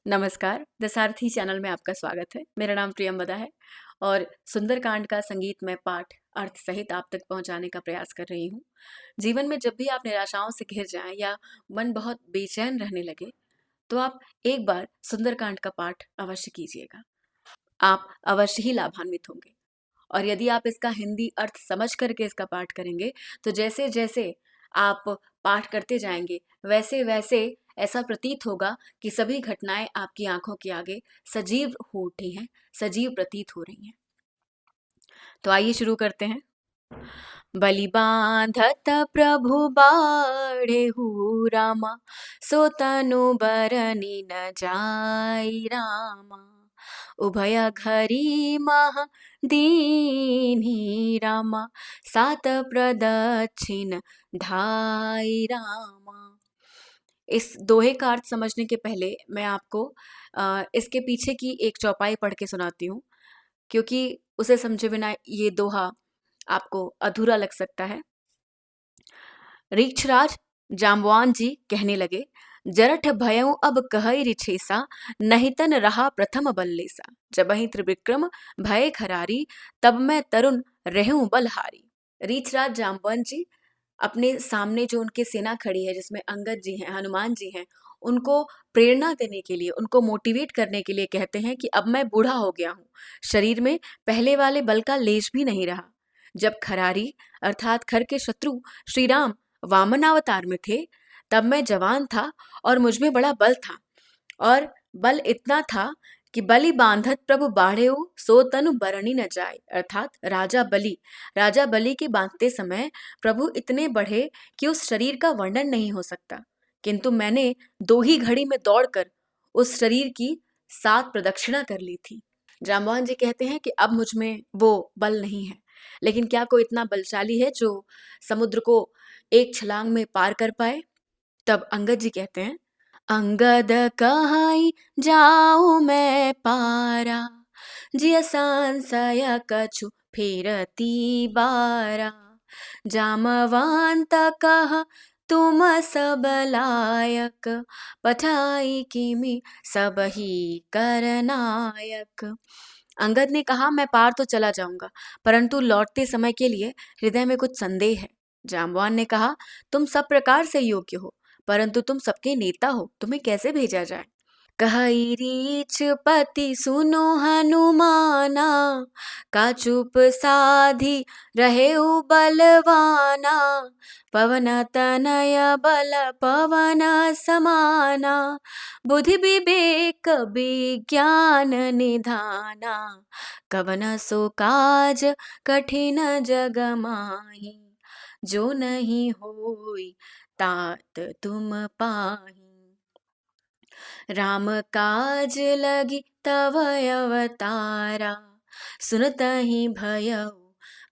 नमस्कार, the Sarathi channel में आपका स्वागत है। मेरा नाम प्रियंवदा है और सुंदरकांड का संगीतमय पाठ अर्थ सहित आप तक पहुंचाने का प्रयास कर रही हूं। जीवन में जब भी आप निराशाओं से घिर जाएं या मन बहुत बेचैन रहने लगे, तो आप एक बार सुंदरकांड का पाठ अवश्य कीजिएगा। आप अवश्य ही लाभान्वित होंगे। और यदि आप इसका हिंदी अर्थ समझ करके इसका पाठ करेंगे, तो जैसे जैसे आप पाठ करते जाएंगे, वैसे वैसे ऐसा प्रतीत होगा कि सभी घटनाएं आपकी आंखों के आगे सजीव हो उठी हैं, सजीव प्रतीत हो रही हैं। तो आइए शुरू करते हैं। बलि बांधत प्रभु बाढ़ेहु रामा, सो तनु बरनी न जाई रामा। उभय घरी मह दीन्ही रामा, सात प्रदक्षिण ढाई रामा। इस दोहे का अर्थ समझने के पहले मैं आपको इसके पीछे की एक चौपाई पढ़ के सुनाती हूँ, क्योंकि उसे समझे बिना ये दोहा आपको अधूरा लग सकता है। रीक्षराज जाम्बवान जी कहने लगे, जरठ भयऊ अब कहई रिछेसा, नहीं तन रहा प्रथम बल्लेसा। जबहि त्रिविक्रम भय खरारी, तब मैं तरुण रहूं बलहारी। रीछराज जाम्बवान जी अपने सामने जो उनकी सेना खड़ी है, जिसमें अंगद जी हैं, हनुमान जी हैं, उनको प्रेरणा देने के लिए, उनको मोटिवेट करने के लिए कहते हैं कि अब मैं बूढ़ा हो गया हूँ, शरीर में पहले वाले बल का लेश भी नहीं रहा। जब खरारी अर्थात खर के शत्रु श्री राम वामन अवतार में थे, तब मैं जवान था और मुझ में बड़ा बल था, और बल इतना था कि बलि बांधत प्रभु बाढ़ेऊ, सो तनु बरनी न जाए। अर्थात राजा बलि के बांधते समय प्रभु इतने बढ़े कि उस शरीर का वर्णन नहीं हो सकता, किंतु मैंने 2 ही घड़ी में दौड़कर उस शरीर की 7 प्रदक्षिणा कर ली थी। जाम्बवान जी कहते हैं कि अब मुझ में वो बल नहीं है, लेकिन क्या कोई इतना बलशाली है जो समुद्र को एक छलांग में पार कर पाए? तब अंगद जी कहते हैं, अंगद कहाई जाऊं मैं पारा, जिय सांसय कछु फेरती बारा। जामवंत कह तुम सब लायक, पठाई किमि सब ही करनायक। अंगद ने कहा, मैं पार तो चला जाऊंगा, परंतु लौटते समय के लिए हृदय में कुछ संदेह है। जाम्बवान ने कहा, तुम सब प्रकार से योग्य हो, परंतु तुम सबके नेता हो, तुम्हें कैसे भेजा जाए? कहई रीछ पति सुनो हनुमाना, का चुप साधी रहे बलवाना। पवन तनय बल पवन समाना, बुद्धि विवेक विज्ञान निधाना। कवन सो काज कठिन जग माही, जो नहीं होई तात तुम पाही। राम काज लगी तव अवतारा, सुनतहि भयउ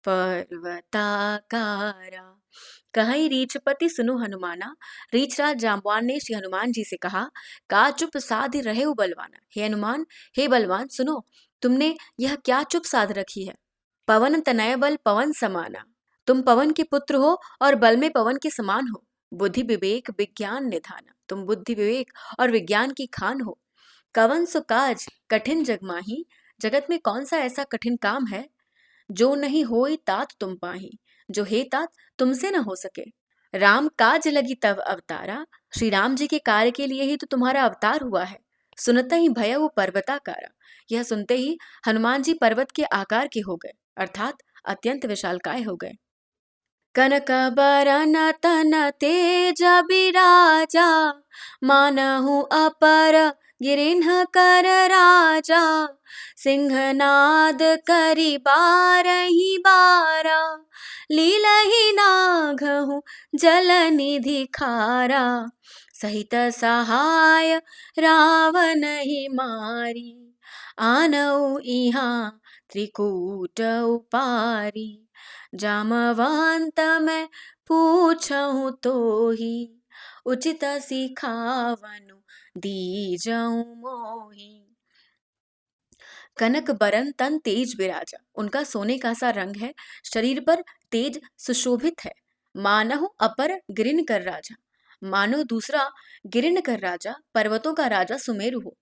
पर्वताकारा। कहीं रीछपति सुनो हनुमाना। रीछराज जाम्बवान ने श्री हनुमान जी से कहा, का चुप साध रहे हो बलवाना। हे हनुमान, हे बलवान, सुनो, तुमने यह क्या चुप साध रखी है? पवन तनय बल पवन समाना, तुम पवन के पुत्र हो और बल में पवन के समान हो। बुद्धि विवेक विज्ञान निधाना, तुम बुद्धि विवेक और विज्ञान की खान हो। कवन सो काज कठिन जगमाही, जगत में कौन सा ऐसा कठिन काम है जो नहीं होई तात तुम पाही, जो हे तात तुमसे न हो सके। राम काज लगी तब अवतारा, श्री राम जी के कार्य के लिए ही तो तुम्हारा अवतार हुआ है। सुनते ही भयउ पर्वताकारा, यह सुनते ही हनुमान जी पर्वत के आकार के हो गए, अर्थात अत्यंत विशालकाय हो गए। कनक बरन तन तेज बिराजा, मानहु अपर गिरिन्ह कर राजा। सिंहनाद करि बारहि बारा, लीलहि नाघहु जल निधि खारा। सहित सहाय रावण ही मारी, आनऊ इहाँ त्रिकूट उपारी। जामवंत मैं पूछहु तो ही, उचित सिखावनु दीजऊं मोही। कनक बरन तन तेज बिराजा, उनका सोने का सा रंग है, शरीर पर तेज सुशोभित है। मानहु अपर गिरिन कर राजा, मानो दूसरा गिरिन कर राजा, पर्वतों का राजा सुमेरु हो।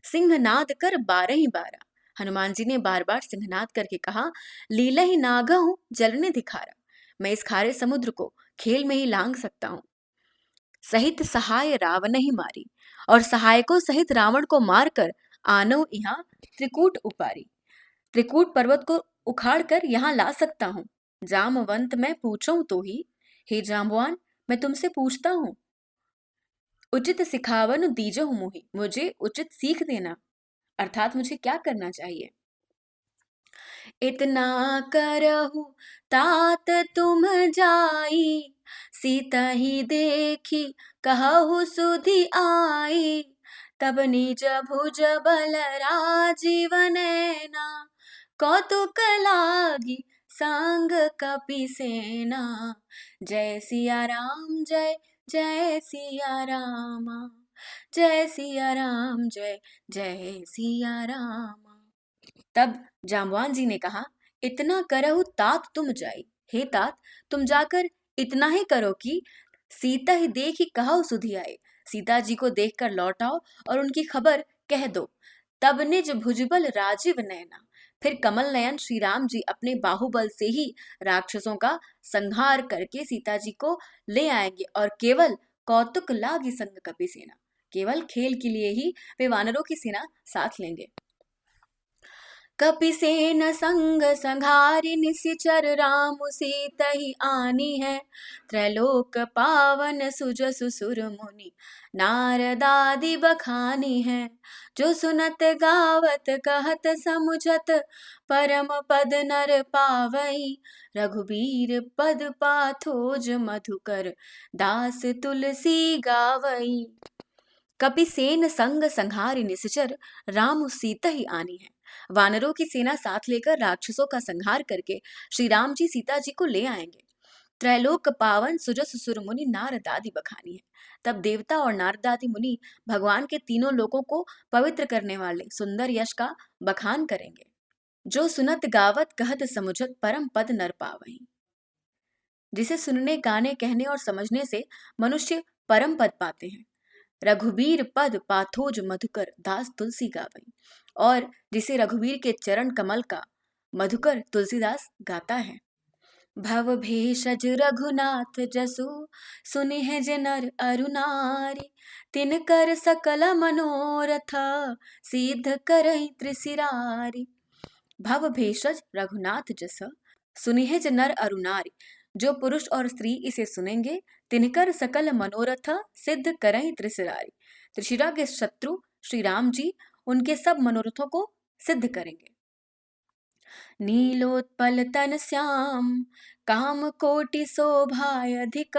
सिंहनाद कर 12 हनुमान जी ने बार बार सिंहनाद करके कहा, लीला ही नागहूं जल ने धिखारा। मैं इस खारे समुद्र को खेल में ही लांग सकता हूं। सहित सहाय रावण ही मारी, और सहायकों सहित रावण को मारकर आनो यहाँ त्रिकूट उपारी। त्रिकूट पर्वत को उखाड़ कर यहाँ ला सकता हूँ। जामवंत मैं पूछूं तो ही, हे जाम्बवान मैं तुमसे पूछता हूँ। उचित सिखावन दीजहु मोहि, मुझे उचित सीख देना, अर्थात मुझे क्या करना चाहिए। इतना करहु तात तुम जाई, सीता ही देखी कहु सुधि आई। तब निज भुज बल राजीव नैना, कौतुक लागी संग कपि सेना। जय सिया राम जय जय सिया रामा, जय सिया राम जय जय सिया रामा। तब जाम्बवान जी ने कहा, इतना करहु तात तुम जाई। हे तात, तुम जाकर इतना ही करो कि सीता ही देखी कहु सुधि आए, सीता जी को देखकर लौट आओ और उनकी खबर कह दो। तब निज भुजबल राजीव नैना, फिर कमल नयन श्री राम जी अपने बाहुबल से ही राक्षसों का संहार करके सीता जी को ले आएंगे, और केवल कौतुक लागी संग कपि सेना, केवल खेल के लिए ही वे वानरों की सेना साथ लेंगे। कपिसेन संग संघारि निशिचर राम सीतहि आनी है। त्रैलोक पावन सुजसु सुर मुनि नारदादि बखानी है। जो सुनत गावत कहत समुझत परम पद नर पावई। रघुबीर पद पाथोज मधुकर दास तुलसी गावई। कपिसेन संग संहारि निशिचर राम सीतहि आनी है। वानरों की सेना साथ लेकर राक्षसों का संहार करके श्री राम जी सीता जी को ले आएंगे। त्रैलोक पावन सुजस सुर मुनि नारदादि बखानी है। तब देवता और नारदादि मुनि भगवान के तीनों लोकों को पवित्र करने वाले सुंदर यश का बखान करेंगे। जो सुनत गावत कहत समुझत परम पद नर पावई, जिसे सुनने गाने कहने और समझने से मनुष्य परम पद पाते हैं। रघुबीर पद पाथोज मधुकर दास तुलसी गावई, और जिसे रघुवीर के चरण कमल का मधुकर तुलसीदास गाता है। भव भेषज रघुनाथ जसु, सुनिह जे नर अरु नारी। तिनकर सकल मनोरथ, सिद्ध करहि त्रिसिरारी। भव भेषज रघुनाथ जस, सुनिह जे नर अरु नारी। जो पुरुष और स्त्री इसे सुनेंगे, तिनकर सकल मनोरथ सिद्ध करहि त्रिसिरारी। त्रिशिरा के शत्रु श्री राम जी उनके सब मनोरथों को सिद्ध करेंगे। नीलोत्पल तन श्याम, काम कोटि शोभाय अधिक।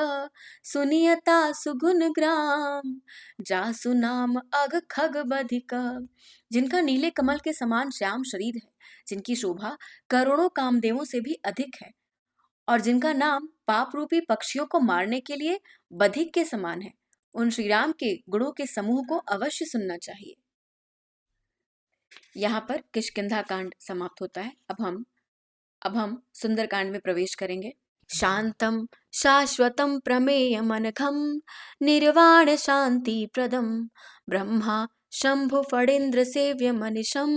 सुनियता सुगुन ग्राम, जासु नाम अग खग बधिक। जिनका नीले कमल के समान श्याम शरीर है, जिनकी शोभा करोड़ों कामदेवों से भी अधिक है, और जिनका नाम पाप रूपी पक्षियों को मारने के लिए बधिक के समान है, उन श्री राम के गुणों के समूह को अवश्य सुनना चाहिए। यहाँ पर किष्किंधा कांड समाप्त होता है। अब हम सुंदरकांड में प्रवेश करेंगे। शांतम शाश्वतम प्रमेय मनघम, निर्वाण शांति प्रदम। ब्रह्मा शंभु फणीन्द्र सेव्य मनिशम,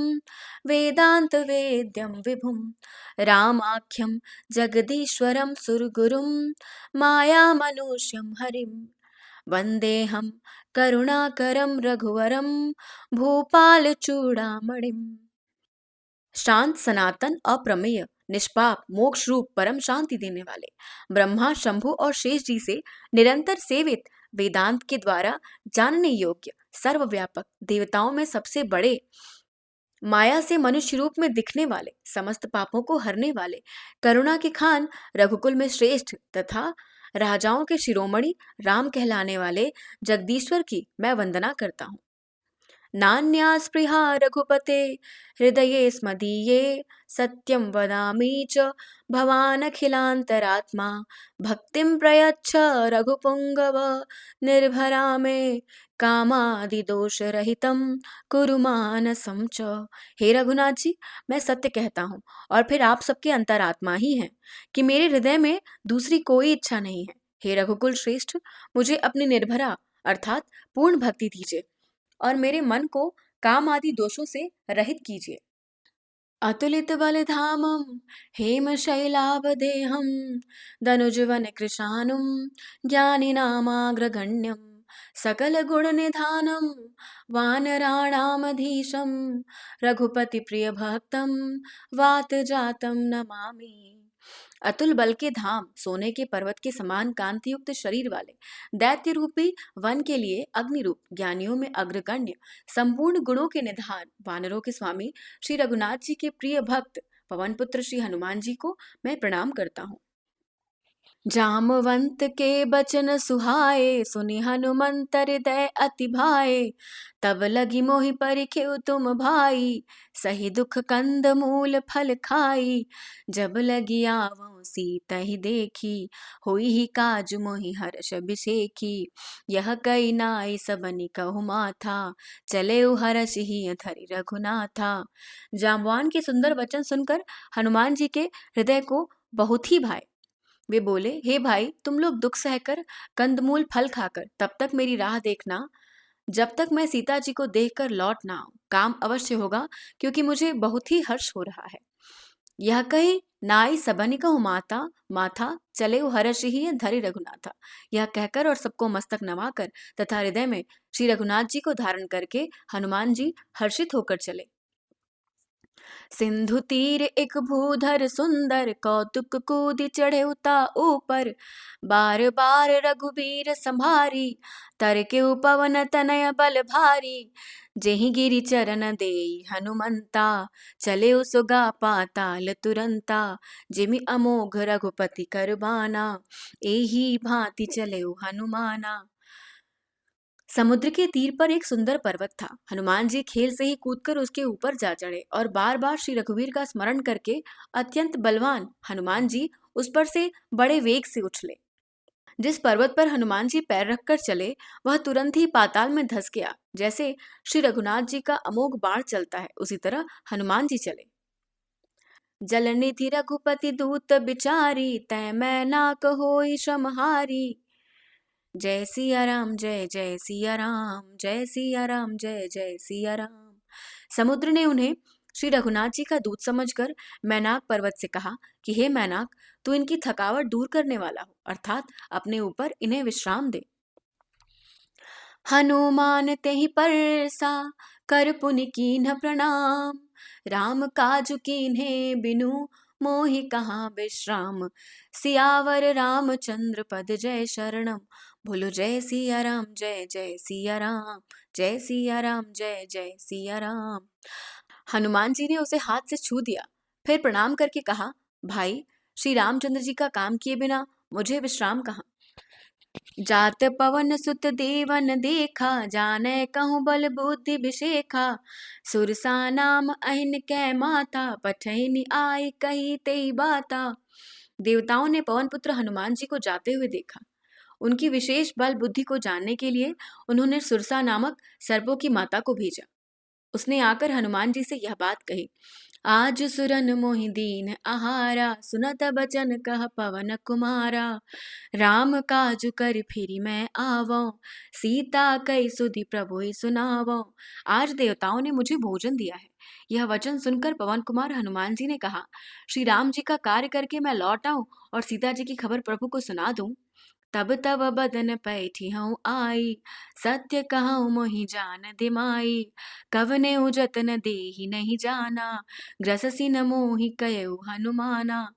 वेदांत वेद्यम विभुम। रामाख्यम जगदीश्वरम सुरगुरुम, माया मनुष्यम हरिम। वंदेहम करुणाकरम रघुवरम, भूपाल चूड़ामणिम। शांत सनातन अप्रमेय निष्पाप मोक्ष रूप परम शांति देने वाले ब्रह्मा शंभु और शेष जी से निरंतर सेवित, वेदांत के द्वारा जानने योग्य, सर्वव्यापक, देवताओं में सबसे बड़े, माया से मनुष्य रूप में दिखने वाले, समस्त पापों को हरने वाले, करुणा के खान, रघुकुल में श्रेष्ठ तथा राजाओं के शिरोमणि राम कहलाने वाले जगदीश्वर की मैं वंदना करता हूँ। नान्या स्पृहा रघुपते हृदये स्मदीये, सत्यं वदामि च भवानखिलान्तरात्मा। भक्तिं प्रयच्छ रघुपुंगव, निर्भरा मे कामादिदोषरहितं कुरु मानसं च। हे रघुनाथ जी, मैं सत्य कहता हूँ और फिर आप सबके अंतरात्मा ही हैं कि मेरे हृदय में दूसरी कोई इच्छा नहीं है। हे रघुकुल श्रेष्ठ, मुझे अपनी निर्भरा अर्थात पूर्ण भक्ति दीजिए और मेरे मन को काम आदि दोषों से रहित कीजिए। अतुलित बल धामम हेम शैलाभदेहम दनुजवन कृशानुम ज्ञानिनामाग्रगण्यम सकल गुण निधानम वानराणामधीशम रघुपति प्रिय भक्तम वात जातम नमामि। अतुल बल के धाम, सोने के पर्वत के समान कांति युक्त शरीर वाले, दैत्य रूपी वन के लिए अग्नि रूप, ज्ञानियों में अग्रगण्य, संपूर्ण गुणों के निधान, वानरों के स्वामी श्री रघुनाथ जी के प्रिय भक्त पवन पुत्र श्री हनुमान जी को मैं प्रणाम करता हूँ। जामवंत के बचन सुहाए, सुनि हनुमंत हृदय अति भाए। तब लगी मोहि परिखेउ तुम भाई, सही दुख कंद मूल फल खाई। जब लगी आवहु सीतहि देखी, होई ही काज मोहि हर्ष बिसेखी। यह कई नाई सबनि कहु माथा, चले हर्ष ही धरि रघुनाथा। जाम्बवान के सुंदर वचन सुनकर हनुमान जी के हृदय को बहुत ही भाए। वे बोले, हे भाई, तुम लोग दुख सहकर, कंदमूल फल खाकर तब तक मेरी राह देखना, जब तक मैं सीता जी को देखकर लौट ना आऊं। काम अवश्य होगा, क्योंकि मुझे बहुत ही हर्ष हो रहा है। यह कही नाई सबनि कहु माता, माथा चले हर्ष ही धरि रघुनाथा। यह कहकर और सबको मस्तक नवाकर तथा हृदय में श्री रघुनाथ जी को धारण करके हनुमान जी हर्षित होकर चले। सिंधु तीर एक भूधर सुंदर, कौतुक कूदि चढ़े उता ऊपर। बार बार रघुबीर संभारी, तर के पवन तनय बल भारी। जेहि गिरि चरण देई हनुमंता, चले सुगा पाताल तुरंता। जिमि अमोघ रघुपति करबाना, एही भांति चले हनुमाना। समुद्र के तीर पर एक सुंदर पर्वत था। हनुमान जी खेल से ही कूदकर उसके ऊपर जा चढ़े और बार बार श्री रघुवीर का स्मरण करके अत्यंत बलवान हनुमान जी उस पर से बड़े वेग से उछले। जिस पर्वत पर हनुमान जी पैर रखकर चले, वह तुरंत ही पाताल में धंस गया। जैसे श्री रघुनाथ जी का अमोघ बाण चलता है, उसी तरह हनुमान जी चले। जलनिधि रघुपति दूत बिचारी, तै मैं नाक होई श्रमहारी। जय सिया राम जय जय सिया राम, जय सिया राम जय जय सिया राम। समुद्र ने उन्हें श्री रघुनाथ जी का दूत समझकर मैनाक पर्वत से कहा कि हे मैनाक, तू इनकी थकावट दूर करने वाला हो, अर्थात अपने ऊपर इन्हें विश्राम दे। हनुमान तेहि परसा, कर पुनि कीन्ह प्रणाम। राम काजु कीन्हे बिनु, मोहि कहाँ विश्राम। सियावर रामचंद्र पद जय शरणम, बोलो जय सिया राम जय जय सिया राम, जय सिया राम जय जय सिया राम। हनुमान जी ने उसे हाथ से छू दिया, फिर प्रणाम करके कहा, भाई, श्री रामचंद्र जी का काम किए बिना मुझे विश्राम कहाँ। जात पवन सुत देवन देखा, जाने कहूँ बल बुद्धि विशेखा। सुरसा नाम अहिन कै माता, पठहिन आई कही तेई बाता। देवताओं ने पवन पुत्र हनुमान जी को जाते हुए देखा। उनकी विशेष बल बुद्धि को जानने के लिए उन्होंने सुरसा नामक सर्पों की माता को भेजा। उसने आकर हनुमान जी से यह बात कही, आज सुरन मोहि दीन आहारा, सुनत बचन कह पवन कुमारा। राम काज कर फिरी मैं आवो, सीता कई सुधि प्रभु सुनावो। आज देवताओं ने मुझे भोजन दिया है। यह वचन सुनकर पवन कुमार हनुमान जी ने कहा, श्री राम जी का कार्य करके मैं लौट आऊं और सीता जी की खबर प्रभु को सुना दूं। तब तब बदन पैठी हूँ आई, सत्य कहूँ मोहि जान दिमाई। कवने जतन देहि नहीं जाना, ग्रससी न मोहि कयऊ हनुमाना।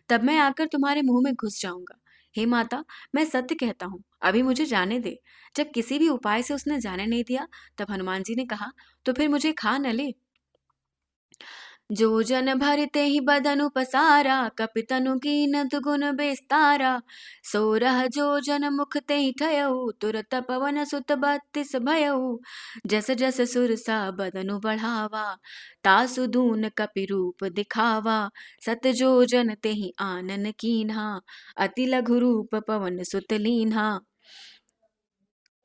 तब मैं आकर तुम्हारे मुंह में घुस जाऊंगा। हे माता, मैं सत्य कहता हूँ, अभी मुझे जाने दे। जब किसी भी उपाय से उसने जाने नहीं दिया, तब हनुमान जी ने कहा, तो फिर मुझे खा न ले। जो जन भरते ही बदनु पसारा, कपितनु कीन दुगुन बेस्तारा। सोरह जो जन मुख ते ही ठयऊ, तुरत पवन सुत 32 भयऊ। जस जस सुरसा बदनु बढ़ावा, तासु दून कपि रूप दिखावा। सत जो जन ते ही आनन कीन्हा, अति लघु रूप पवन सुत लीन्हा।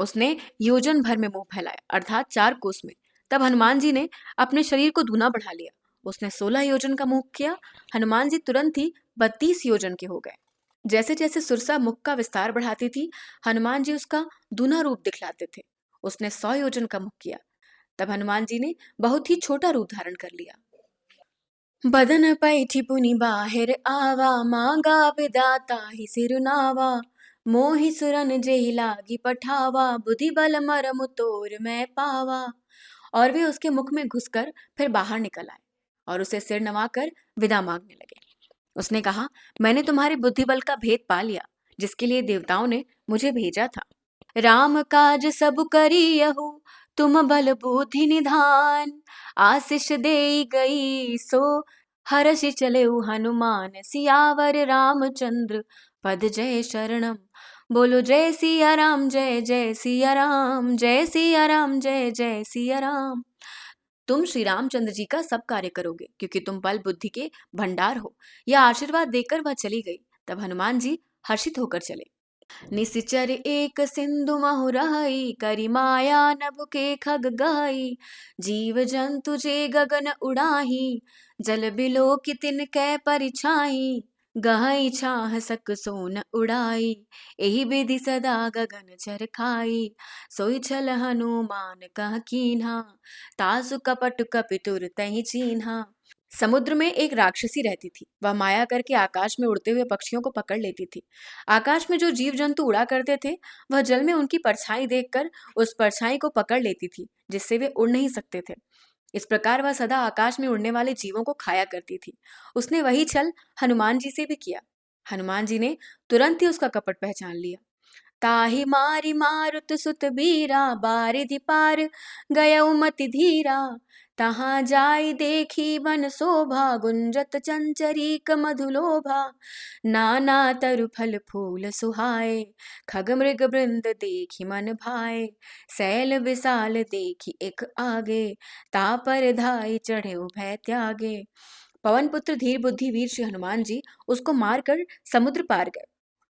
उसने योजन भर में मुंह फैलाया, अर्थात 4 कोस में। तब हनुमान जी ने अपने शरीर को दूना बढ़ा लिया। उसने 16 योजन का मुख किया। हनुमान जी तुरंत ही 32 योजन के हो गए। जैसे जैसे सुरसा मुख का विस्तार बढ़ाती थी, हनुमान जी उसका दूना रूप दिखलाते थे। उसने 100 योजन का मुख किया। तब हनुमान जी ने बहुत ही छोटा रूप धारण कर लिया। बदन पैठी पुनि बाहिर आवा, मांगा विदाता ही सिरुनावा। मोहि सुरन जेहि लागी पठावा, बुद्धि बल मरमु तोर मैं पावा। और वे उसके मुख में घुसकर फिर बाहर निकल आए और उसे सिर नवाकर विदा मांगने लगे। उसने कहा, मैंने तुम्हारे बुद्धि बल का भेद पा लिया, जिसके लिए देवताओं ने मुझे भेजा था। राम काज सब करियहु, तुम बल बुद्धि निधान। आशीष देई गई सो, हर्षि चले हनुमान। सियावर रामचंद्र पद जय शरणम। बोलो जय सिया राम, जय जय सिया राम, जय सिया राम, जय जय सिया राम। तुम श्री रामचंद्र जी का सब कार्य करोगे, क्योंकि तुम बल बुद्धि के भंडार हो। यह आशीर्वाद देकर वह चली गई। तब हनुमान जी हर्षित होकर चले। निसिचर एक सिंधु महु रहई, करि माया नभ के खग गहई। जीव जंतु जे गगन उड़ाही, जल बिलो कि तिनकै परिछाई। गहई छाह सक सोन उड़ाई, एहि विधि सदा गगन चर खाई। सोई छल हनुमान कह कीन्हा, तासु कपट कपि तुर तहि चीन्हा। समुद्र में एक राक्षसी रहती थी। वह माया करके आकाश में उड़ते हुए पक्षियों को पकड़ लेती थी। आकाश में जो जीव जंतु उड़ा करते थे, वह जल में उनकी परछाई देखकर उस परछाई को पकड़ लेती थी, जिससे वे उड़ नहीं सकते थे। इस प्रकार वह सदा आकाश में उड़ने वाले जीवों को खाया करती थी। उसने वही छल हनुमान जी से भी किया। हनुमान जी ने तुरंत ही उसका कपट पहचान लिया। ताहि मारी मारुत सुत बीरा, बारिधि पार गयउ मति धीरा। तहाँ जाई देखी वन शोभा, गुंजत चंचरीक मधुलोभा। नाना तरु फल फूल सुहाए, खग मृग वृंद देखी मन भाए। सैल विशाल देखी एक आगे, तापर धाई चढ़े भय त्यागे। पवन पुत्र धीर बुद्धि वीर श्री हनुमान जी उसको मारकर समुद्र पार गए।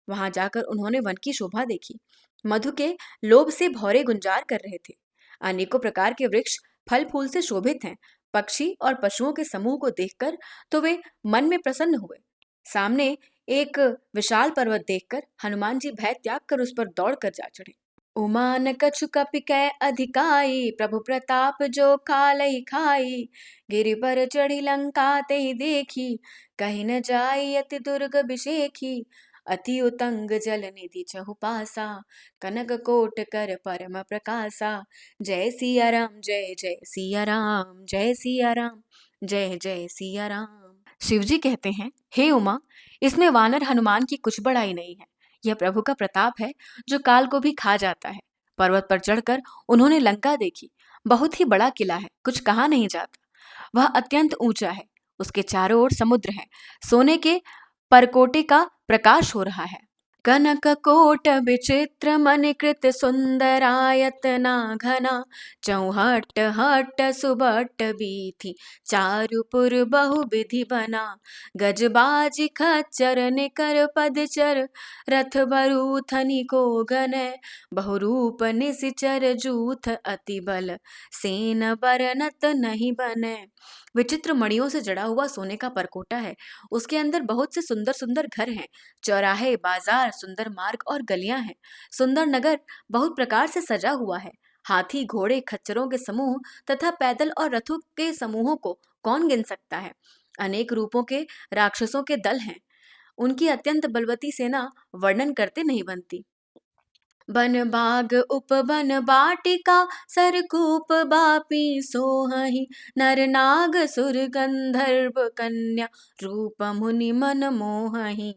वहां जाकर उन्होंने वन की शोभा देखी। मधु के लोभ से भौरे गुंजार कर रहे थे। अनेकों प्रकार के वृक्ष फल फूल से शोभित हैं। पक्षी और पशुओं के समूह को देखकर तो वे मन में प्रसन्न हुए। सामने एक विशाल पर्वत देखकर हनुमान जी भय त्याग कर उस पर दौड़ कर जा चढ़े। उमान कछु कपि कै अधिकाई, प्रभु प्रताप जो कालहि खाई। गिरि पर चढ़ी लंका ते देखी, कहीं न जाई अति दुर्ग बिषेखी। अति उतंग जल निधि चहु पासा, कनक कोट कर परम प्रकाशा। जय सिया राम, जय जय सिया राम, जय सिया राम, जय जय सिया राम। शिवजी कहते हैं, हे उमा, इसमें वानर हनुमान की कुछ बड़ाई नहीं है। यह प्रभु का प्रताप है, जो काल को भी खा जाता है। पर्वत पर चढ़कर उन्होंने लंका देखी। बहुत ही बड़ा किला है, कुछ कहा नहीं जाता। वह अत्यंत ऊंचा है। उसके चारों ओर समुद्र है। सोने के परकोटे का प्रकाश हो रहा है। कनक कोट विचित्र मणिकृत सुंदरायतना घना। चौहट हट सुबट बीथी, चारुपुर बहु विधि बना। गजबाज खच्चर निकर पदचर, रथ बरूथनि को गनय। बहुरूप निसिचर जूथ अति बल, सेन बरनत नहीं बनय। विचित्र मणियों से जड़ा हुआ सोने का परकोटा है। उसके अंदर बहुत से सुंदर सुंदर घर हैं। चौराहे, बाजार, सुंदर मार्ग और गलियां हैं। सुंदर नगर बहुत प्रकार से सजा हुआ है। हाथी, घोड़े, खच्चरों के समूह तथा पैदल और रथों के समूहों को कौन गिन सकता है। अनेक रूपों के राक्षसों के दल हैं। उनकी अत्यंत बलवती सेना वर्णन करते नहीं बनती। बन बाग उपवन बाटिका, सरकूप बापी सोहहि। नर नाग सुर गंधर्व कन्या, रूप मुनि मन मोहहि।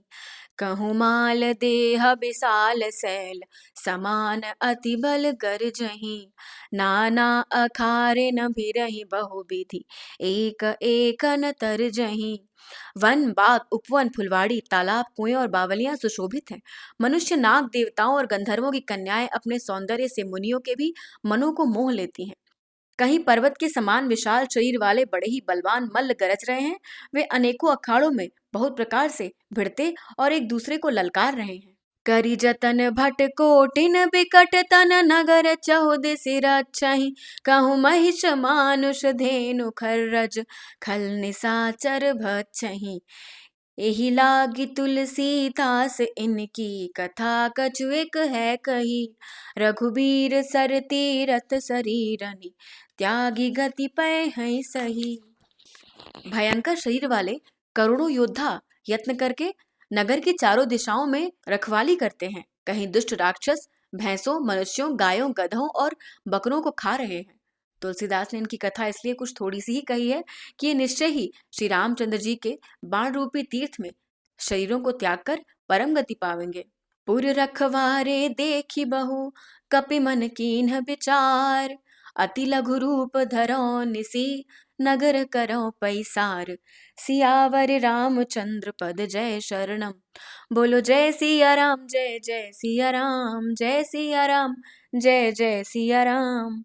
कहूँ माल देह विशाल शैल, समान अति बल गरजहि। नाना अखारे न भिरहि बहुविधि, एक एक न तरजहि। वन, बाग, उपवन, फुलवाड़ी, तालाब, कुएं और बावलियां सुशोभित हैं। मनुष्य, नाग, देवताओं और गंधर्वों की कन्याएं अपने सौंदर्य से मुनियों के भी मनों को मोह लेती हैं। कहीं पर्वत के समान विशाल शरीर वाले बड़े ही बलवान मल्ल गरज रहे हैं। वे अनेकों अखाड़ों में बहुत प्रकार से भिड़ते और एक दूसरे को ललकार रहे हैं। करी जतन भट कोटिन बिकट तन, नगर चहुदिसि रक्षहि। कहूँ महिष मानुष धेनु खर्रज, खल निशाचर भक्षहि। एहि लागी तुलसीदास इनकी कथा कछु एक है कही। रघुबीर सर तीरथ शरीरनि त्यागी गति पै हैं सही। भयंकर शरीर वाले करोड़ों योद्धा यत्न करके नगर की चारों दिशाओं में रखवाली करते हैं। कहीं दुष्ट राक्षस भैंसों, मनुष्यों, गायों, गधों और बकरों को खा रहे हैं। तुलसीदास ने इनकी कथा इसलिए कुछ थोड़ी सी ही कही है कि ये निश्चय ही श्री रामचंद्र जी के बाण रूपी तीर्थ में शरीरों को त्याग कर परम गति पावेंगे। पुर रखवारे देखी बहु कपि मन कीन्ह विचार। अति लघु रूप धरो निसी नगर करो पैसार। सियावर रामचंद्र पद जय शरणम। बोलो जय सिया राम, जय जय सिया राम, जय सिया राम, जय जय सिया राम।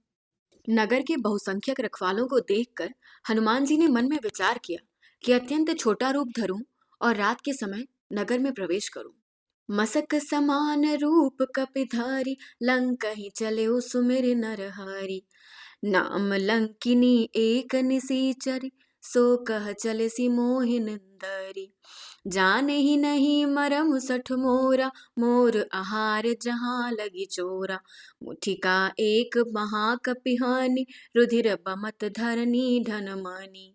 नगर के बहुसंख्यक रखवालों को देखकर हनुमान जी ने मन में विचार किया कि अत्यंत छोटा रूप धरूं और रात के समय नगर में प्रवेश करूं। मसक समान रूप कपिधारी लंकहि चले सुमिर नरहरि। नाम लंकिनी एक निसीचरी सो कह चले सी मोहि निंदरी। जाने ही नहीं मरम सठ मोरा मोर आहार जहाँ लगी चोरा। मुठिका एक महाकपिहानि रुधिर बमत धरनी धन मानी।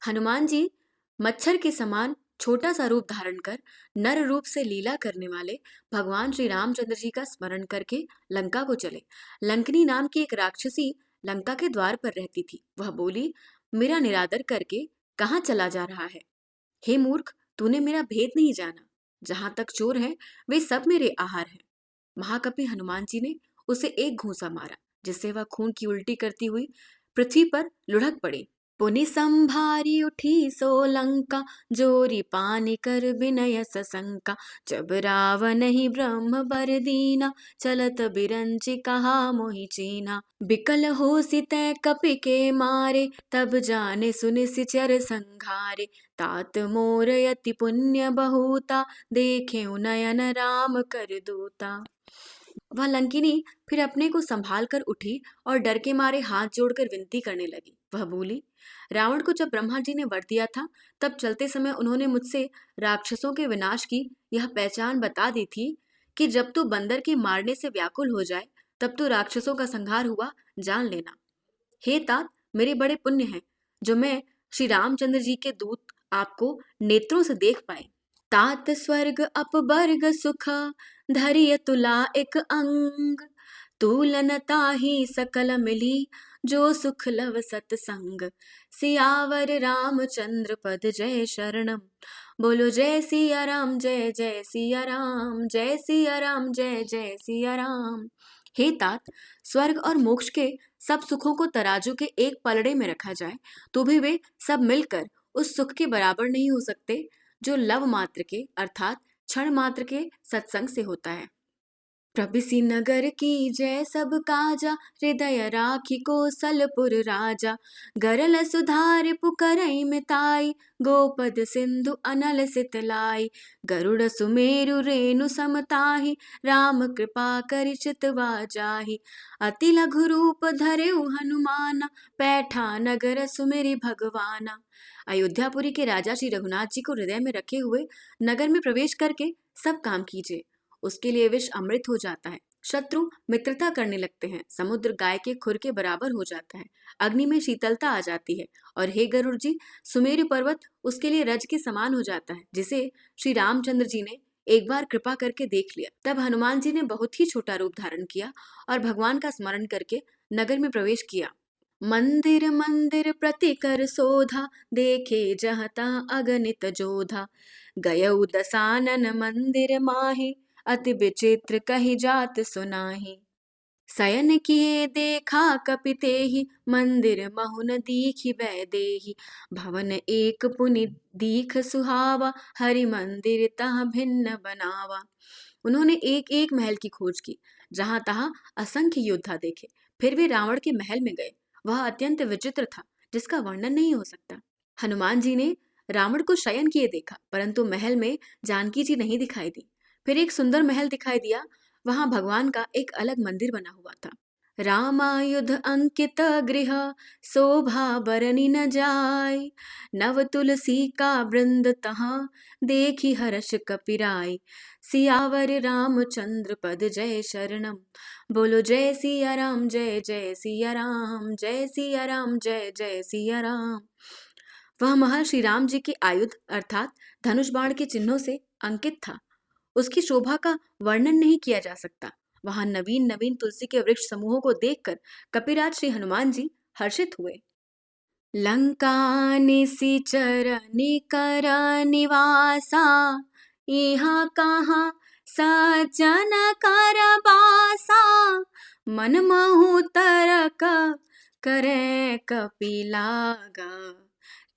हनुमान जी मच्छर के समान छोटा सा रूप धारण कर नर रूप से लीला करने वाले भगवान श्री रामचंद्र जी का स्मरण करके लंका को चले। लंकनी नाम की एक राक्षसी लंका के द्वार पर रहती थी। वह बोली, मेरा निरादर करके कहाँ चला जा रहा है? हे मूर्ख, तूने मेरा भेद नहीं जाना। जहां तक चोर हैं वे सब मेरे आहार हैं। महाकपि हनुमान जी ने उसे एक घूंसा मारा, जिससे वह खून की उल्टी करती हुई पृथ्वी पर लुढ़क पड़ी। पुनि संभारी उठी सो लंका जोरी पानी कर विनय सशंका। जब रावण ही ब्रह्म बर दीना चलत बिरंचि कहा मोहि चीना। बिकल हो सितै कपि के मारे तब जाने सुनि सिचर संघारे। तात मोर यति पुण्य बहुता देखे नयन राम कर दूता। वह लंकिनी फिर अपने को संभाल कर उठी और डर के मारे हाथ जोड़कर विनती करने लगी। वह बोली, रावण को जब ब्रह्मा जी ने वर दिया था तब चलते समय उन्होंने मुझसे राक्षसों के विनाश की यह पहचान बता दी थी कि जब तू बंदर के मारने से व्याकुल हो जाए तब तू राक्षसों का संहार हुआ जान लेना। हे तात, मेरे बड़े पुण्य हैं जो मैं श्री रामचंद्र जी के दूत आपको नेत्रों से देख पाए। तात स्वर्ग अपवर्ग सुख धरिय तुला एक अंग। तूलन ताहि सकल मिली जो सुख लव सतसंग। सियावर रामचंद्र पद जय शरणम। बोलो जय सिया राम, जय जय सिया राम, जय सिया राम, जय जय सिया राम। हे तात, स्वर्ग और मोक्ष के सब सुखों को तराजू के एक पलड़े में रखा जाए तो भी वे सब मिलकर उस सुख के बराबर नहीं हो सकते जो लव मात्र के अर्थात क्षण मात्र के सत्संग से होता है। प्रभिसि नगर की जय सब काजा हृदय राखी कौशलपुर राजा। गरल सुधार पुकरई मिताई गोपद सिंधु अनल सितलाई। गरुड़ सुमेरु रेणु समताहि राम कृपा करि चितवा जाहि। अति लघु रूप धरेउ हनुमाना पैठा नगर सुमेरि भगवाना। अयोध्यापुरी के राजा श्री रघुनाथ जी को हृदय में रखे हुए नगर में प्रवेश करके सब काम कीजिए। उसके लिए विष अमृत हो जाता है, शत्रु मित्रता करने लगते हैं, समुद्र गाय के खुर के बराबर हो जाता है, अग्नि में शीतलता आ जाती है और हे गरुड़ जी, सुमेरु पर्वत उसके लिए रज के समान हो जाता है, जिसे श्री रामचंद्र जी ने एक बार कृपा करके देख लिया। तब हनुमान जी ने बहुत ही छोटा रूप धारण किया और भगवान का स्मरण करके नगर में प्रवेश किया। मंदिर मंदिर प्रति कर शोधा देखे जहाँ तहाँ अगणित जोधा। गयउ दसानन मंदिर माहि अति विचित्र कही जात सुनाहि। शयन किए देखा कपितेहि मंदिर महुन दीखि वैदेहि। भवन एक पुनि दीख सुहावा हरि मंदिर तह भिन्न बनावा। उन्होंने एक एक महल की खोज की, जहां तहां असंख्य योद्धा देखे, फिर वे रावण के महल में गए। वह अत्यंत विचित्र था, जिसका वर्णन नहीं हो सकता। हनुमान जी ने रावण को शयन किए देखा, परंतु महल में जानकी जी नहीं दिखाई दी। फिर एक सुंदर महल दिखाई दिया, वहां भगवान का एक अलग मंदिर बना हुआ था। रामायुध अंकित गृह शोभा बरनी न जाय। नव तुलसी का वृंद तहाँ देखी हर्ष कपिराय। सियावर रामचंद्र पद जय शरणम। बोलो जय सिया राम जय जय सिया राम, जय सिया राम जय जय सिया राम। वह महल श्री राम जी के आयुध अर्थात धनुष बाण के चिन्हों से अंकित था। उसकी शोभा का वर्णन नहीं किया जा सकता। वहां नवीन नवीन तुलसी के वृक्ष समूहों को देखकर कपिराज श्री हनुमान जी हर्षित हुए। लंका निशिचर निकर निवासा, यहाँ कहाँ सज्जन कर बासा। मन महु तरक करे कपिलागा,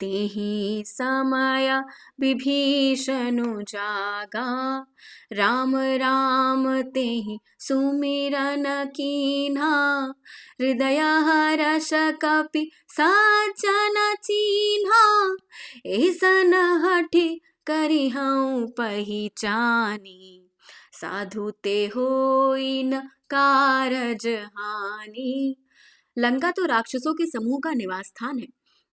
तेहि समय विभीषणु जागा। राम राम तेहि सुमिरन कीन्हा, हृदय हर्ष कपि सज्जन चीन्हा। ऐसन हठि करिहउँ पहिचानी, साधु ते होई न कारज हानि। लंका तो राक्षसों के समूह का निवास स्थान है,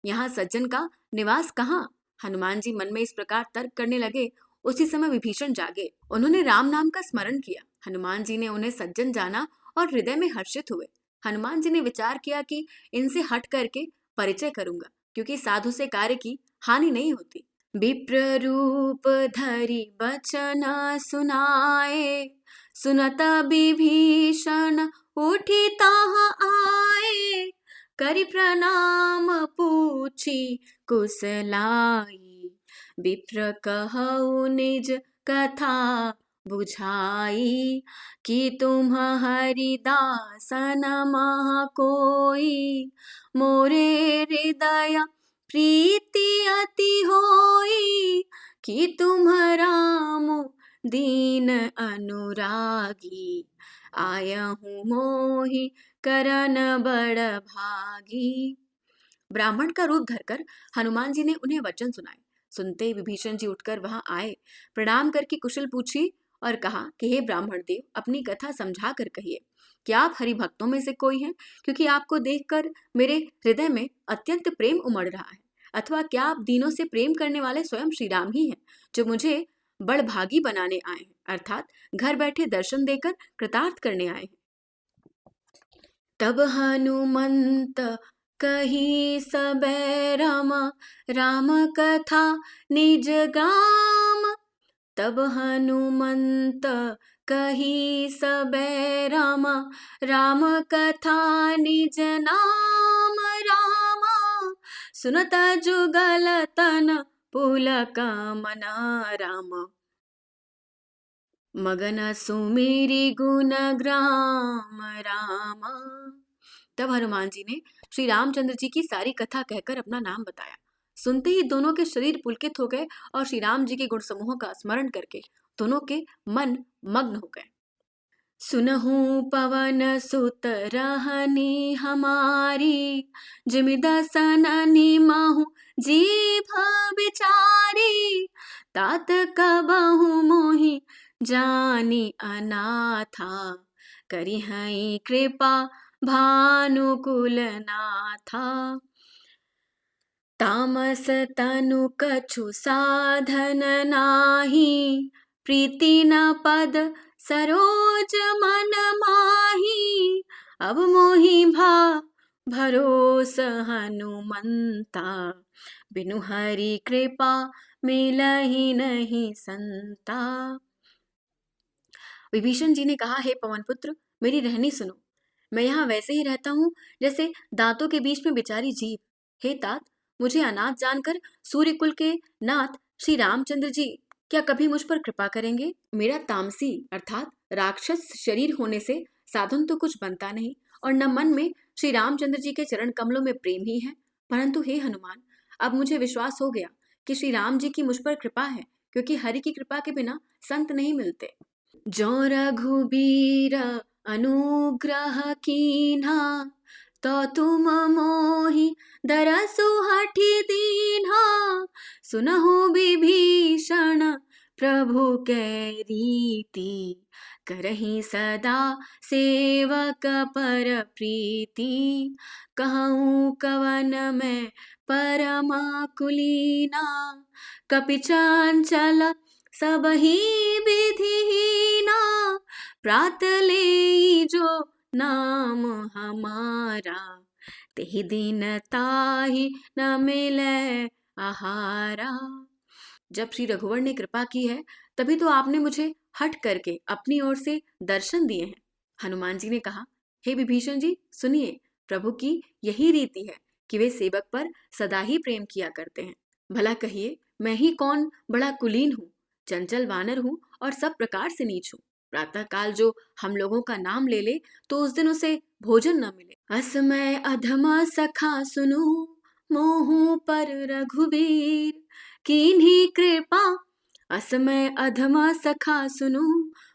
यहाँ सज्जन का निवास कहाँ। हनुमान जी मन में इस प्रकार तर्क करने लगे। उसी समय विभीषण जागे। उन्होंने राम नाम का स्मरण किया। हनुमान जी ने उन्हें सज्जन जाना और हृदय में हर्षित हुए। हनुमान जी ने विचार किया कि इनसे हट करके परिचय करूंगा, क्योंकि साधु से कार्य की हानि नहीं होती। विप्र रूप धरि बचन सुनाए, सुनत विभीषण उठी तहाँ आए। करि प्रणाम पूछी कुशलाई, विप्र कहउ निज कथा बुझाई। कि तुम हरिदासन मह कोई, मोरे हृदय प्रीति अति होई। कि तुम राम दीन अनुरागी, आयहूँ मोहि करन बड़ भागी। ब्राह्मण का रूप धरकर हनुमान जी ने उन्हें वचन सुनाए। सुनते ही विभीषण जी उठकर वहां आए, प्रणाम करके कुशल पूछी और कहा कि हे ब्राह्मण देव, अपनी कथा समझा कर कहिए। क्या आप हरि भक्तों में से कोई हैं? क्योंकि आपको देखकर मेरे हृदय में अत्यंत प्रेम उमड़ रहा है। अथवा क्या आप दीनों से प्रेम करने वाले स्वयं श्री राम ही हैं, जो मुझे बड़भागी बनाने आए हैं, अर्थात घर बैठे दर्शन देकर कृतार्थ करने आए हैं। तब हनुमंत कही सबे राम, राम कथा निज गाम। तब हनुमंत कही सबे राम, राम कथा निज नाम। रामा सुनत जुगल तन पुलक मना, राम मगन सुमेरी गुण ग्राम रामा। तब हनुमान जी ने श्री रामचंद्र जी की सारी कथा कहकर अपना नाम बताया। सुनते ही दोनों के शरीर पुलकित हो गए और श्री राम जी के गुण समूहों का स्मरण करके दोनों के मन मग्न हो गए। सुनहु पवन सुत रहनी हमारी, जिमि दसन निमहु जीभ बिचारी। तात कबहु मोहि जानी अनाथा, करिहई कृपा भानुकुल नाथा। तामस तनु कछु साधन नाही, प्रीति न पद सरोज मन माही। अब मोहि भा भरोस हनुमंता, बिनु हरि कृपा मिलहि नहीं संता। विभीषण जी ने कहा, हे पवन पुत्र, मेरी रहनी सुनो। मैं यहाँ वैसे ही रहता हूँ जैसे दांतों के बीच में बेचारी जीभ। हे तात, मुझे अनाथ जानकर सूर्य कुल के नाथ श्री रामचंद्र जी क्या कभी मुझ पर कृपा करेंगे? मेरा तामसी अर्थात राक्षस शरीर होने से साधन तो कुछ बनता नहीं, और न मन में श्री रामचंद्र जी के चरण कमलों में प्रेम ही है। परंतु हे हनुमान, अब मुझे विश्वास हो गया कि श्री राम जी की मुझ पर कृपा है, क्योंकि हरि की कृपा के बिना संत नहीं मिलते। जो रघुबीर अनुग्रह कीन्हा, तो तुम मोहि दरसु हठि दीन्हा। सुनहु विभीषण प्रभु कै रीति, करहीं सदा सेवक पर प्रीति, कहूँ कवन मैं परमा कुलीना, कपि चंचल सबहि विधिहीना, प्रात लेई जो नाम हमारा, तेहि दिन ताहि न मिले आहारा। जब श्री रघुवर ने कृपा की है तभी तो आपने मुझे हट करके अपनी ओर से दर्शन दिए हैं। हनुमान जी ने कहा, हे विभीषण जी सुनिए, प्रभु की यही रीति है कि वे सेवक पर सदा ही प्रेम किया करते हैं। भला कहिए, मैं ही कौन बड़ा कुलीन हूँ, चंचल वानर हूँ और सब प्रकार से नीच हूँ। प्रातः काल जो हम लोगों का नाम ले ले तो उस दिन उसे भोजन न मिले। असमय अधमा सखा सुनु, मोहू पर रघुवीर, कीन्ही कृपा। असमय अधमा सखा सुनु,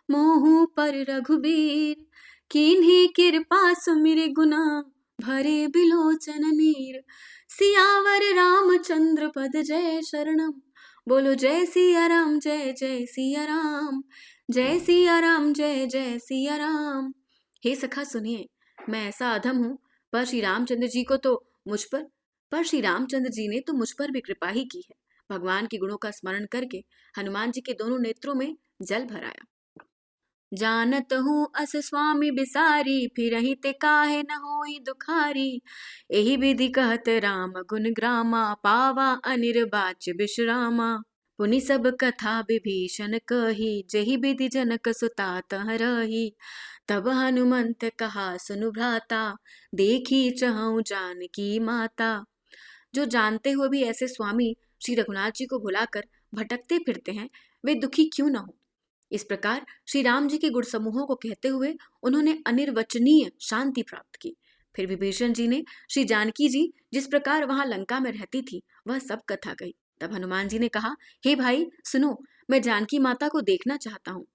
मोहू पर रघुबीर, कीन्ही कृपा सुमिर गुना, भरे बिलोचन नीर। सियावर रामचंद्र पद जय शरणम, बोलो जय सिया राम जय जय सिया राम, जय सिया राम जय जय सिया राम। हे सखा सुनिए, मैं ऐसा अधम हूँ, पर श्री रामचंद्र जी को तो मुझ पर श्री रामचंद्र जी ने तो मुझ पर भी कृपा ही की है। भगवान के गुणों का स्मरण करके हनुमान जी के दोनों नेत्रों में जल भर आया। जानत हूँ अस स्वामी बिसारी, फिरहि ते काहे न होई दुखारी। एहि विधि कहत राम गुण ग्रामा, पावा अनिर्वाच्य विश्रामा। पुनि सब कथा विभीषण कही, जेहि विधि जनक सुता तह रही। तब हनुमंत कहा सुनु भ्राता, देखी चहु जानकी माता। जो जानते हुए भी ऐसे स्वामी श्री रघुनाथ जी को भुलाकर भटकते फिरते हैं, वे दुखी क्यों न हो। इस प्रकार श्री राम जी के गुण समूहों को कहते हुए उन्होंने अनिर्वचनीय शांति प्राप्त की। फिर विभीषण जी ने श्री जानकी जी जिस प्रकार वहां लंका में रहती थी वह सब कथा कही। तब हनुमान जी ने कहा, हे भाई सुनो, मैं जानकी माता को देखना चाहता हूँ।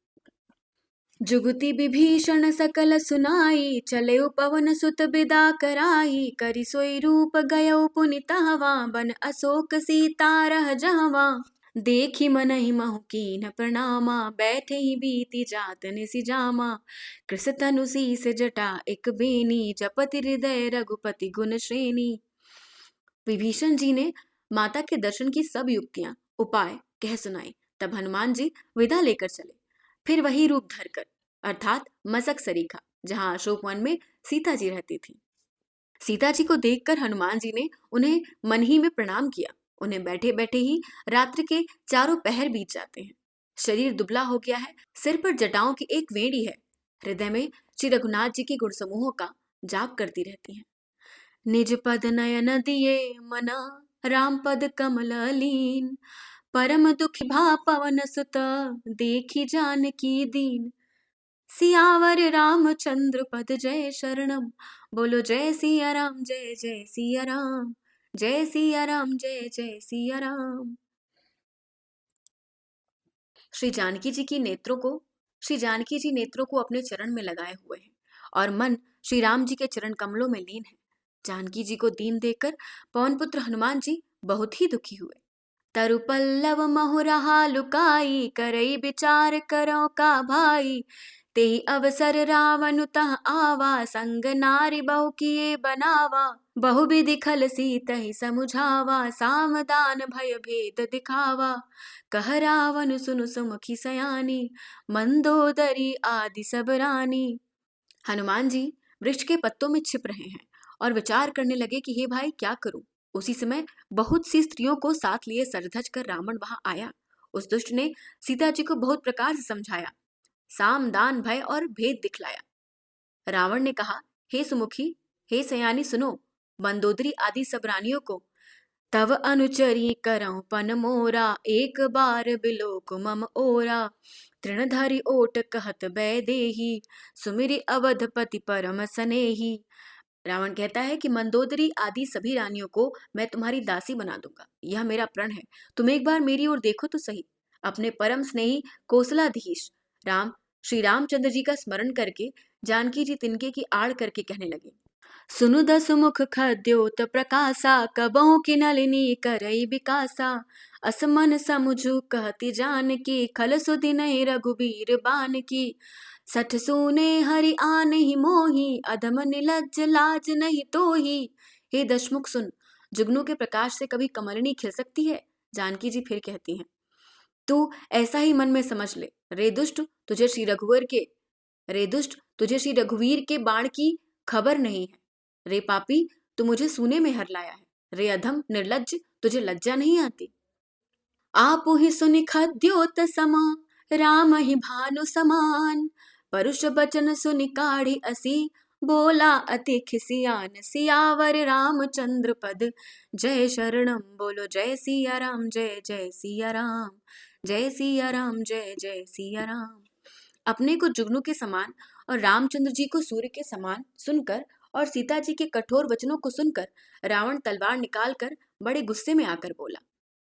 जुगति विभीषण सकल सुनाई, चले पवन सुत बिदा कराई। करि सोई रूप गयो पुनि तहवा, बन अशोक सीता रह जहवा। देखी मनहि महु कीन्ह प्रणामा, बैठे ही बीती जात निसि जामा। कृस तनु शीस जटा एक बेनी, जपति हृदय रघुपति गुण श्रेणी। विभीषण जी ने माता के दर्शन की सब युक्तियां उपाय कह सुनाई। तब हनुमान जी विदा लेकर चले। फिर वही रूप धरकर, अर्थात मसक सरीखा, जहां अशोक वन में सीता जी रहती थी। सीता जी को देखकर हनुमान जी ने उन्हें मन ही में प्रणाम किया। उन्हें बैठे बैठे ही रात्रि के चारों पहर बीत जाते हैं। शरीर दुबला हो गया है, सिर पर जटाओं की एक वेणी है, हृदय में श्री रघुनाथ जी के गुण समूहों का जाप करती रहती हैं। निज पद नयन दिए मना, राम पद कमल लीन। परम दुखी भा पवन सुत, देखी जानकी दीन। सियावर रामचंद्र पद जय शरणम, बोलो जय सिया राम जय जय सिया राम, जय सिया राम जय जय सिया राम। श्री जानकी जी नेत्रों को अपने चरण में लगाए हुए हैं और मन श्री राम जी के चरण कमलों में लीन है। जानकी जी को दीन देखकर पवन पुत्र हनुमान जी बहुत ही दुखी हुए। तरु पल्लव महु रहा लुकाई, करई विचार करो का भाई। तेहि अवसर रावण तह आवा, संग नारी बहु किए बनावा। बहु विधि खल सीतहि समुझावा, सामदान भय भेद दिखावा। कह रावण सुनु सुमुखी सयानी, मंदोदरी आदि सब रानी। हनुमान जी वृक्ष के पत्तों में छिप रहे हैं और विचार करने लगे कि हे भाई क्या करूं। उसी समय बहुत सी स्त्रियों को साथ लिए सरधज कर रावण वहां आया। उस दुष्ट ने सीता जी को बहुत प्रकार से समझाया, साम दान भय और भेद दिखलाया। रावण ने कहा, हे सुमुखी, हे सयानी सुनो, मंदोदरी आदि सब रानियों को तव अनुचरी करऊं पन मोरा, एक बार बिलोक मम ओरा। तृणधरि ओट कहत बैदेही, सुमिरि अवधपति परम सनेही। रावण कहता है कि मंदोदरी आदि सभी रानियों को मैं तुम्हारी दासी बना दूंगा, यह मेरा प्रण है। तुम एक बार मेरी ओर देखो तो सही। अपने परम स्नेही कौशलाधीश राम श्री रामचंद्र जी का स्मरण करके जानकी जी तिनके की आड़ करके कहने लगे, सुनु दसुमुख खद्योत प्रकाशा, कबहु की नलिनी करई विकासा। असमन समुझु कहती जान की, खल सुधि नहीं रघुबीर बान की। सठ सूने हरि आन ही मोही, अधम निलज्ज लाज नहीं तोही। हे दशमुख सुन, जुगनू के प्रकाश से कभी कमलिनी खिल सकती है? जानकी जी फिर कहती हैं, तू ऐसा ही मन में समझ ले। रे दुष्ट, तुझे श्री रघुवीर के बाण की खबर नहीं है। रे पापी, तू मुझे सूने में हर लाया है। रे अधम निर्लज्ज, तुझे लज्जा नहीं आती। आपु ही सुनि खद्योत समा, राम ही भानु समान। परुष बचन सुनि काढ़ी असी, बोला अति खिसियान। सियावर रामचंद्र पद, जय शरणम। बोलो जय सिया राम, जय जय सिया राम। जय सिया राम, जय जय सिया राम। अपने को जुगनू के समान और रामचंद्र जी को सूर्य के समान सुनकर और सीता जी के कठोर वचनों को सुनकर रावण तलवार निकालकर बड़े गुस्से में आकर बोला,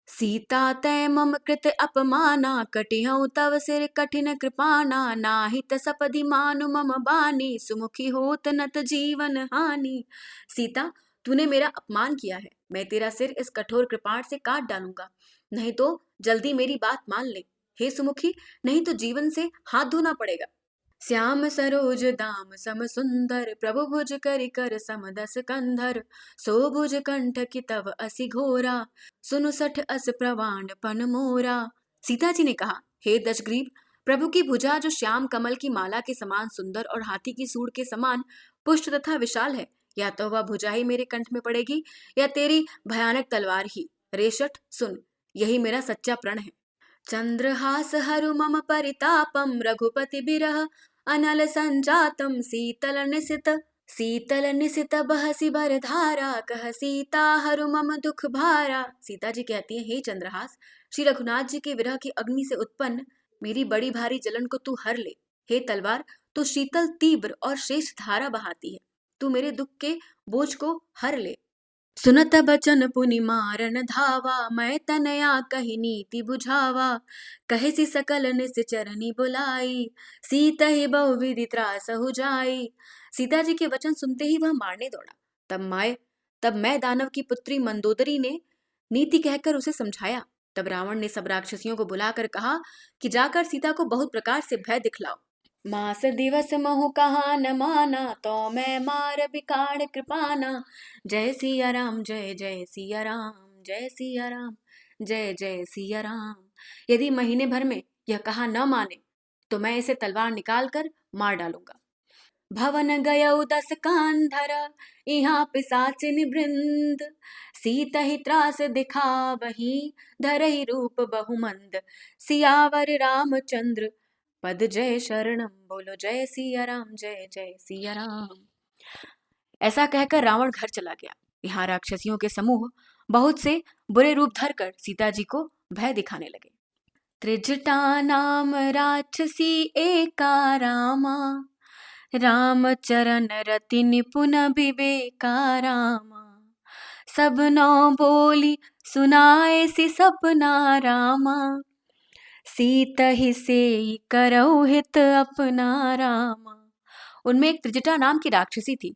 सीता तय मम कृत अपमाना, कटिहउ तव सिर कठिन कृपाना। नाहित सपदि मानु मम बानी, सुमुखी होत नत जीवन हानि। सीता, तूने मेरा अपमान किया है, मैं तेरा सिर इस कठोर कृपाण से काट डालूंगा। नहीं तो जल्दी मेरी बात मान ले। हे सुमुखी, नहीं तो जीवन से हाथ धोना पड़ेगा। श्याम सरोज दाम सम सुंदर, प्रभु भुज करि कर सम दस कंधर। सो भुज कंठ की तव असि घोरा, सुनु सठ अस प्रवाण पन मोरा। सीता जी ने कहा, हे दशग्रीव, प्रभु की भुजा जो श्याम कमल की माला के समान सुंदर और हाथी की सूंड के समान पुष्ट तथा विशाल है, या तो वह भुजा ही मेरे कंठ में पड़ेगी या तेरी भयानक तलवार ही। रेशठ, सुन, यही मेरा सच्चा प्रण है। चंद्रहास हरु मम परितापम, रघुपति बिरह अनल संजातम। शीतल निसित बहसी भर धारा, कह सीता हरु मम दुख भारा। सीता जी कहती हैं, हे चंद्रहास, श्री रघुनाथ जी के विरह की अग्नि से उत्पन्न मेरी बड़ी भारी जलन को तू हर ले। हे तलवार, तू शीतल तीव्र और श्रेष्ठ धारा बहाती है, तू मेरे दुख के बोझ को हर ले। सुनत बचन पुनि मारन धावा, मैं तनया कही नीति बुझावा। कहे सी सकल निश्चरनी बुलाई, सीता ही बहु विधि त्रास हो जाई। सीता जी के वचन सुनते ही वह मारने दौड़ा। तब मैं दानव की पुत्री मंदोदरी ने नीति कहकर उसे समझाया। तब रावण ने सब राक्षसियों को बुलाकर कहा कि जाकर सीता को बहुत प्रकार से भय दिखलाओ। मास दिवस महु कहा न माना, तो मैं मार बिकाड़ कृपाना। जय सिया राम, जय जय सिया राम। जय सिया राम, जय जय सिया राम। यदि महीने भर में यह कहा न माने तो मैं इसे तलवार निकाल कर मार डालूंगा। भवन गयौ दस कांधर, यहाँ पिशाचिनी वृंद। सीत ही त्रास दिखावही, धरहि रूप बहुमंद। सियावर रामचंद्र पद, जय शरणम। बोलो जय सिया राम, जय जय सिया राम। ऐसा कहकर रावण घर चला गया। यहाँ राक्षसियों के समूह बहुत से बुरे रूप धरकर सीता जी को भय दिखाने लगे। त्रिजटा नाम राक्षसी एका रामा, राम चरण रति निपुण विवेका रामा। सब नौ बोली सुनाए सी सपना रामा, सीता ही से करौ हित अपना रामा। उनमें एक त्रिजटा नाम की राक्षसी थी।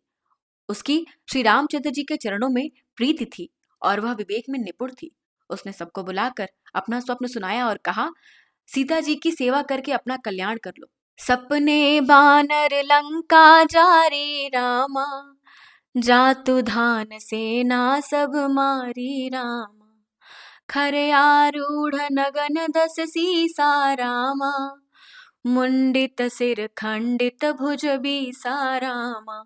उसकी श्री रामचंद्र जी के चरणों में प्रीति थी और वह विवेक में निपुण थी। उसने सबको बुलाकर अपना स्वप्न सुनाया और कहा, सीता जी की सेवा करके अपना कल्याण कर लो। सपने बानर लंका जारी रामा, जातु धान सेना सब मारी रामा। खरे आरूढ़ नगन दस सीसा रामा, मुंडित सिर खंडित भुज बीसा रामा।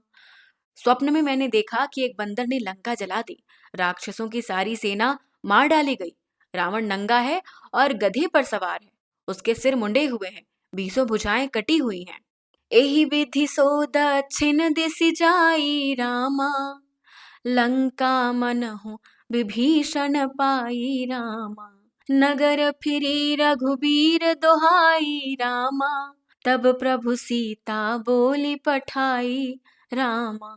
स्वप्न में मैंने देखा कि एक बंदर ने लंका जला दी, राक्षसों की सारी सेना मार डाली गई। रावण नंगा है और गधे पर सवार है, उसके सिर मुंडे हुए हैं, 20 भुजाएं कटी हुई हैं। एहि विधि सो दक्षिण दिशि जाई रामा, लंका मनहु विभीषण पाई रामा। नगर फिरी रघुबीर दोहाई रामा, तब प्रभु सीता बोली पठाई रामा।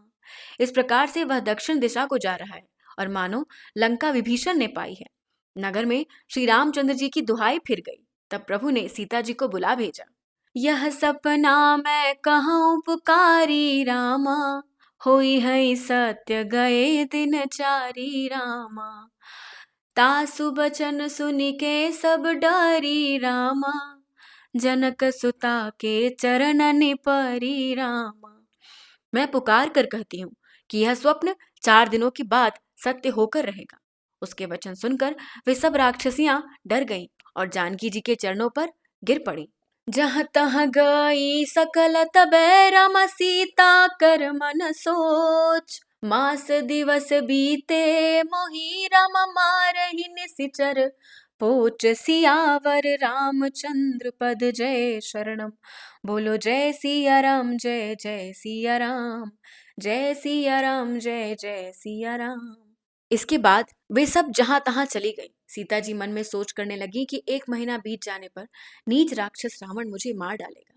इस प्रकार से वह दक्षिण दिशा को जा रहा है और मानो लंका विभीषण ने पाई है। नगर में श्री रामचंद्र जी की दुहाई फिर गई। तब प्रभु ने सीता जी को बुला भेजा। यह सपना मैं कहूँ पुकारी रामा, होई है सत्य गए दिन चारी रामा। तासु बचन सुनि के सब डरी रामा, जनक सुता के चरणन परी रामा। मैं पुकार कर कहती हूँ कि यह स्वप्न 4 दिनों के बाद सत्य होकर रहेगा। उसके वचन सुनकर वे सब राक्षसियां डर गईं और जानकी जी के चरणों पर गिर पड़ी। जहाँ तहाँ गई सकल तबै राम सीता कर मन सोच, मास दिवस बीते मोहि राम मारहि निशिचर पोच। सियावर रामचंद्र पद जय शरणम, बोलो जय सिया राम जय जय सिया राम, जय सिया राम जय जय सिया राम। इसके बाद वे सब जहां तहां चली गई। सीता जी मन में सोच करने लगी कि 1 महीना बीत जाने पर नीच राक्षस रावण मुझे मार डालेगा।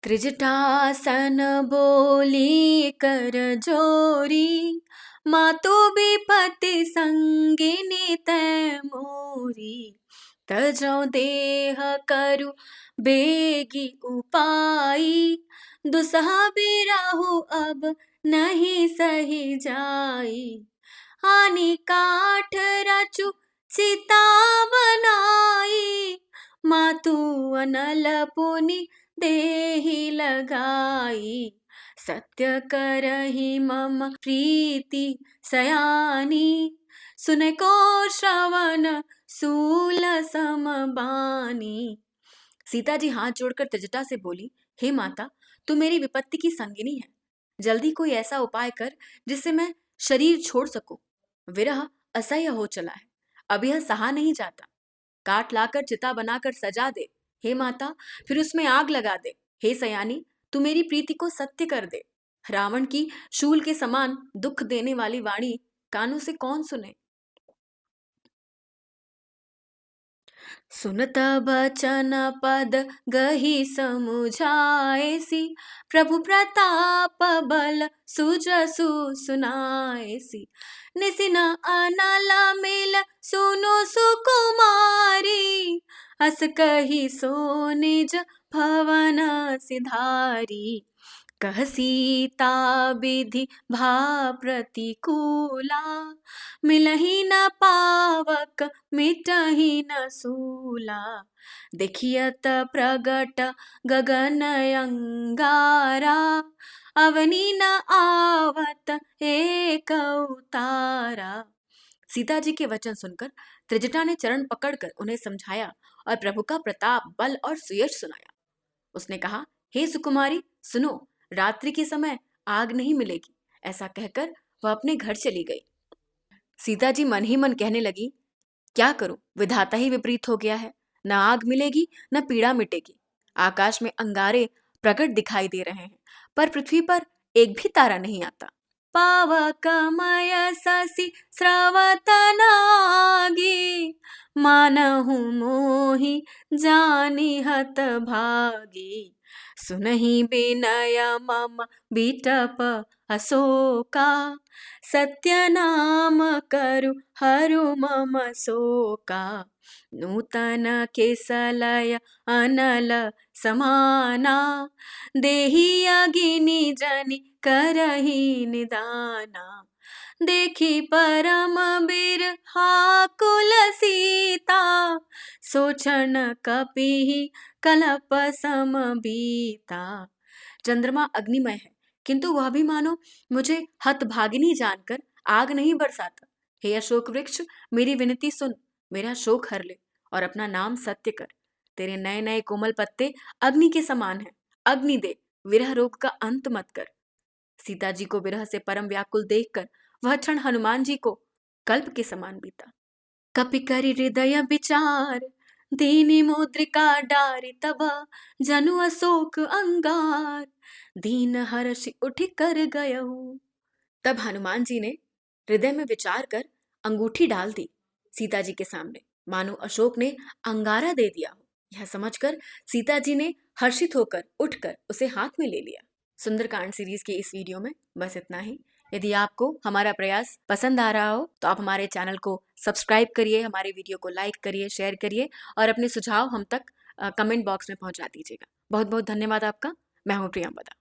त्रिजटासन बोली कर जोरी, मातु विपत्ति संगिनी तै मोरी। तजौ देह करु बेगी उपाई, दुसह बिरहु अब नहीं सही जाई। आनी काठ रचु चिता बनाई, मातु अनल पुनि देहि लगाई। सत्य करहि मम प्रीति सयानी, सुन को श्रवण सूल समबानी। सीता जी हाथ जोड़कर त्रिजटा से बोली, हे माता, तू मेरी विपत्ति की संगिनी है। जल्दी कोई ऐसा उपाय कर जिससे मैं शरीर छोड़ सकूं। विरह असह्य हो चला है, अब यह सहा नहीं जाता। काट लाकर चिता बनाकर सजा दे हे माता, फिर उसमें आग लगा दे। हे सयानी, तू मेरी प्रीति को सत्य कर दे। रावण की शूल के समान दुख देने वाली वाणी कानों से कौन सुने। सुनत बचन पद गही समुझाएसी, प्रभु प्रताप बल सुजसु सुनाएसी। निसिन अनल मिल सुनु सुकुमारी, अस कही सो निज भवन सिधारी। कह सीता विधि भा प्रतिकूला, मिलहि न पावक मिटहि न सूला। देखियत प्रगट गगन अंगारा, अवनि न आवत एक उतारा। सीता जी के वचन सुनकर त्रिजटा ने चरण पकड़कर उन्हें समझाया और प्रभु का प्रताप, बल और सुयश सुनाया। उसने कहा, हे सुकुमारी सुनो, रात्रि के समय आग नहीं मिलेगी। ऐसा कहकर वह अपने घर चली गई। सीता जी मन ही मन कहने लगी, क्या करूं, विधाता ही विपरीत हो गया है। न आग मिलेगी न पीड़ा मिटेगी। आकाश में अंगारे प्रकट दिखाई दे रहे हैं, पर पृथ्वी पर एक भी तारा नहीं आता। पावकमय ससी स्रवत नागी, मानहु मोहि जानि हत भागी। सुनहि विनय मम बिटप अशोका, सत्य नाम करु हरु मम शोका। नूतन केसलय अनल समाना, देहि अगिनि जनि करहि निदाना। देखी परम बिरहाकुल सीता, सोचन कपिहि कलप सम बीता। चंद्रमा अग्निमय है, किंतु वह भी मानो मुझे हतभागिनी जानकर आग नहीं बरसाता। हे अशोक वृक्ष, मेरी विनती सुन, मेरा शोक हर ले और अपना नाम सत्य कर। तेरे नए नए कोमल पत्ते अग्नि के समान हैं। अग्नि दे, विरह रोग का अंत मत कर। सीता जी को विरह से परम व्याकुल देखकर वह क्षण हनुमान जी को कल्प के समान बीता। कपि करि हृदय विचार, दीनी मुद्रिका डारि तब, जनु अशोक अंगार, दीन हर्षि उठ कर गयहु। तब हनुमान जी ने हृदय में विचार कर अंगूठी डाल दी सीता जी के सामने, मानो अशोक ने अंगारा दे दिया हो। यह समझकर सीता जी ने हर्षित होकर उठकर उसे हाथ में ले लिया। सुंदरकांड सीरीज के इस वीडियो में बस इतना ही। यदि आपको हमारा प्रयास पसंद आ रहा हो तो आप हमारे चैनल को सब्सक्राइब करिए, हमारे वीडियो को लाइक करिए, शेयर करिए और अपने सुझाव हम तक कमेंट बॉक्स में पहुंचा दीजिएगा। बहुत बहुत धन्यवाद आपका। मैं हूं प्रियंवदा।